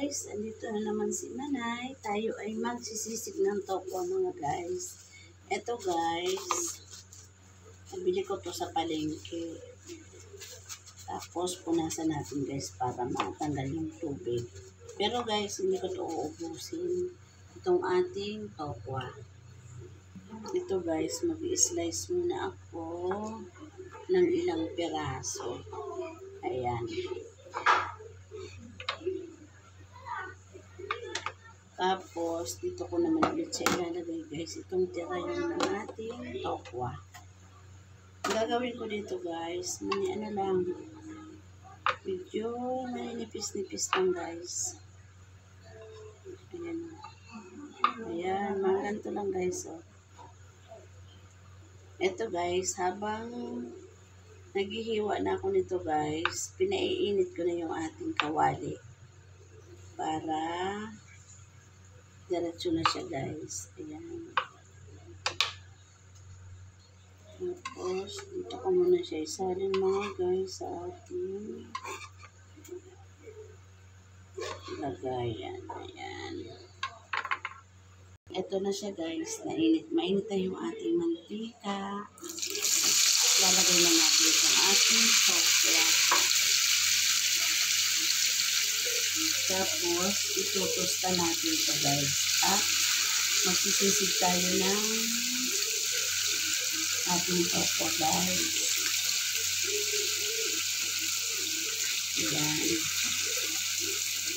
guys, andito na naman si Manay. Tayo ay magsisisig ng tokwa mga guys. Eto guys, nabili ko to sa palengke. Tapos punasan natin guys para matanggal yung tubig. Pero guys, hindi ko to uubusin. Itong ating tokwa. Ito guys, mag-i-slice muna ako ng ilang piraso. Ayan. Tapos, dito ko naman ulit siya ilalagay guys. Itong tira yung ng ating tokwa. Ang gagawin ko dito guys, ano lang, medyo maninipis-nipis lang guys. Ayan. Ayan, mga ganito lang guys. Oh. Ito guys, habang naghihiwa na ako nito guys, pinaiinit ko na yung ating kawali. Para diretso na siya guys. Ayan. Tapos, dito ko muna siya isalin mga guys sa ating lagayan. Ayan. Ito na siya guys. Mainit na yung ating mantika. Lalagay na natin yung ating tokwa. Tapos, itutusta natin ito guys. At magsisisig tayo ng ating tokwa guys. Ayan.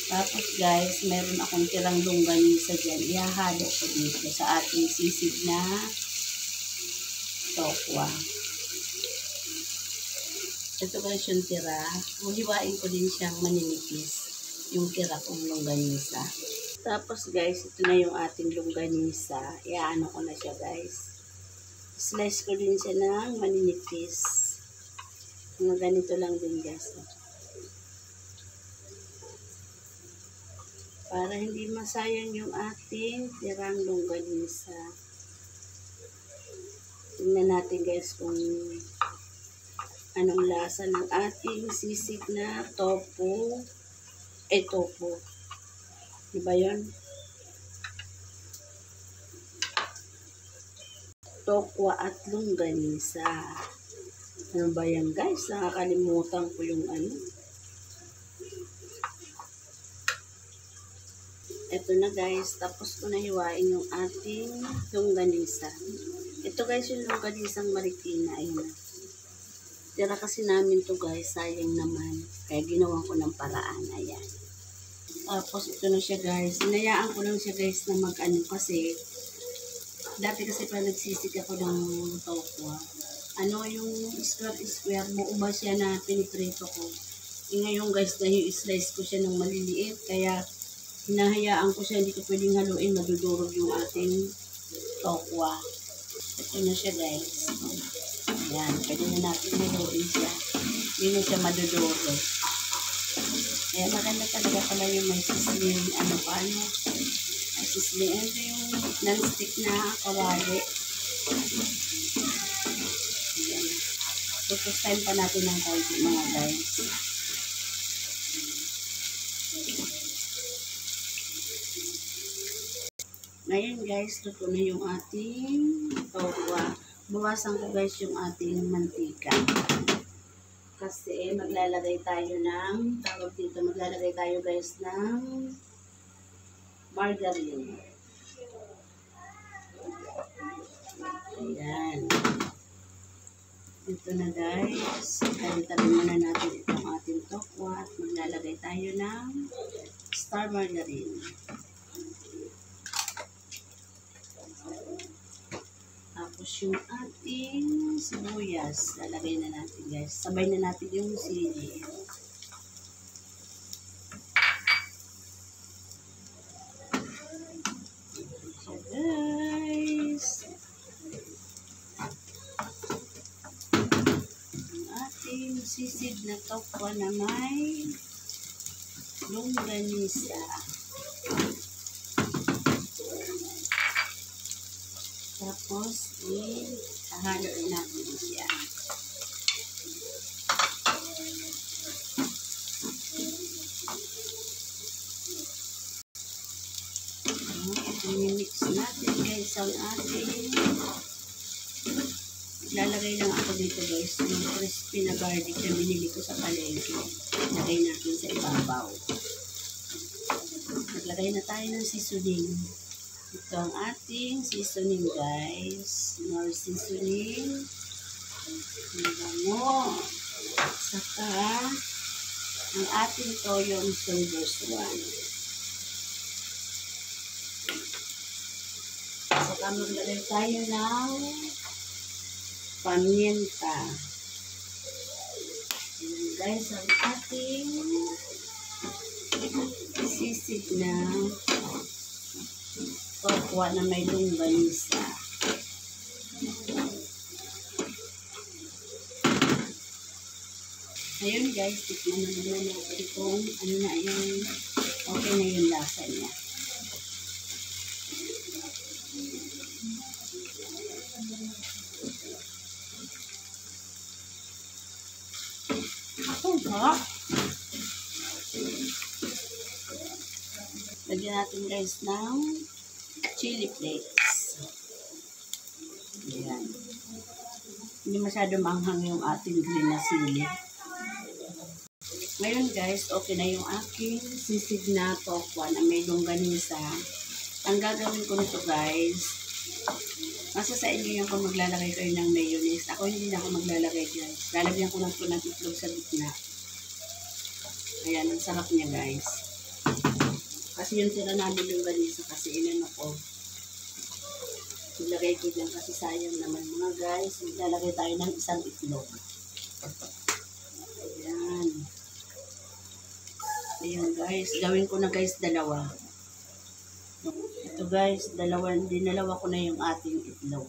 Tapos guys, meron akong tirang longganisa dyan. Ihahalo ko dito sa ating sisig na tokwa. Ito guys yung tira. Hiwain ko din siyang maninipis. Yung tira kong longganisa. Tapos guys, ito na yung ating longganisa. Iaano ko na siya guys. Slice ko din siya ng maninipis. Mga ganito lang din guys. Para hindi masayang yung ating tirang longganisa. Tingnan natin guys kung anong lasa ng ating sisig na tofu. Tofu. Diba yun? Tokwa at longganisa. Ano ba yan guys? Nakakalimutan ko yung ano. Ito na guys. Tapos ko na hiwain yung ating longganisa. Ito guys yung longganisang Marikina. Ayun na. Tira kasi namin to guys. Sayang naman. Kaya ginawa ko ng paraan. Ayan. Tapos ito na siya guys. Hinayaan ko lang siya guys na mag-ano kasi dati kasi pa nagsisig ako ng tokwa. Ano yung square mo uba siya na piniprito ko. Ngayon guys dahil i-slice ko siya ng maliliit kaya hinahayaan ko siya, hindi ko pwedeng haluin, madudurog yung ating tokwa. Ito na siya guys. Ayan, pwede na natin haluin siya. Hindi na siya madudurog. Ayan, maganda talaga pala yung may sisling, may sisling. Ito yung non-stick na kawali. Ayan. Tutustahin pa natin ng konti mga guys. Ngayon guys, luto na yung ating tokwa. Bawasan ko guys yung ating mantika. Kasi maglalagay tayo ng, maglalagay tayo guys ng margarine. Ayan. Ito na guys. Tabi-tabi muna natin itong ating tokwa at maglalagay tayo ng star margarine. Tapos yung ating sibuyas, lalagay na natin guys. Sabay na natin yung sili. So guys, ang ating sisig na tokwa na may longganisa. Tapos, ihalo natin siya. I-mix natin guys ang ating. Lalagay lang ako dito guys yung crispy na garlic na binili ko sa palengke. Lagay natin sa ibabaw. Naglagay na tayo ng seasoning. Ito ang ating seasoning guys. More seasoning. Bango. Saka ang ating toyong sauce 1. Saka maglagay tayo ng paminta. Ayan guys, ang ating sisig na tokwa na may longganisa. Ayun guys, tikman na naman natin kung ano na yung okay na yung lasa niya. Lagyan natin guys ng chili flakes. Ayan. Hindi masyado manghang yung ating green na sili. Ngayon guys, okay na yung aking sisig na tokwa na may longganisa. Ang gagawin ko nito guys, nasa sa inyo yung kung maglalagay kayo ng mayonnaise. Ako hindi na ako maglalagay guys. Lalagyan ko lang po ng itlog sa gitna. Ayan, ang sarap niya guys. Kasi yung tira namin longganisa kasi inano ko. Ilagay ko dyan kasi sayang naman mga guys. Maglalagay tayo ng isang itlog. Ayan. Ayan guys. Gawin ko na guys dalawa. Ito guys, dinalawa ko na yung ating itlog.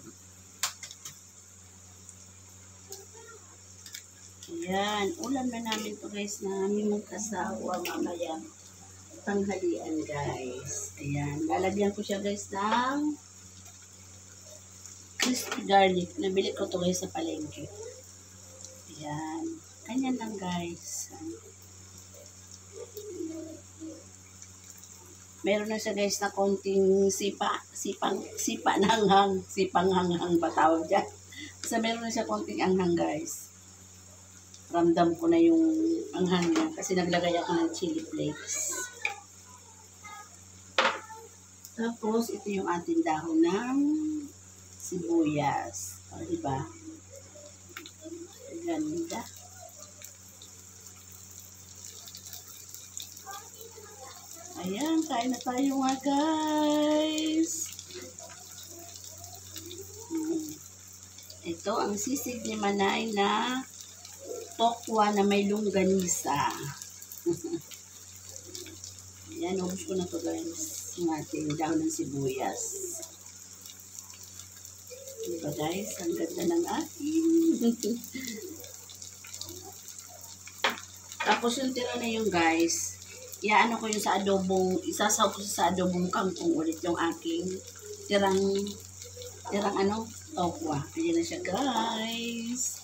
Ayan. Ulam na namin to guys na aming magkasawa mamaya. Tanghalian guys. Ayan. Lalagyan ko siya guys ng crispy garlic. Nabili ko to guys sa palengke. Ayan. Ganyan lang guys. Meron na siya guys na konting sipang hanghang ba tawag dyan. Kasi meron na siya konting anghang guys. Ramdam ko na yung anghang niya kasi naglagay ako ng chili flakes. Tapos ito yung ating dahon ng sibuyas. O, diba? Ganda. Ayan, kain na tayo mga guys. Ito ang sisig ni Manay na tokwa na may longganisa. Ayan, ubos ko na to guys. Yung ating dahon ng sibuyas. Diba guys? Ang ganda ng ating. Tapos yung tira na yung guys. Iaano ko yung sa adobong, isasaw ko sa adobong kangkong ulit yung aking tirang tokwa. Ayan na siya guys.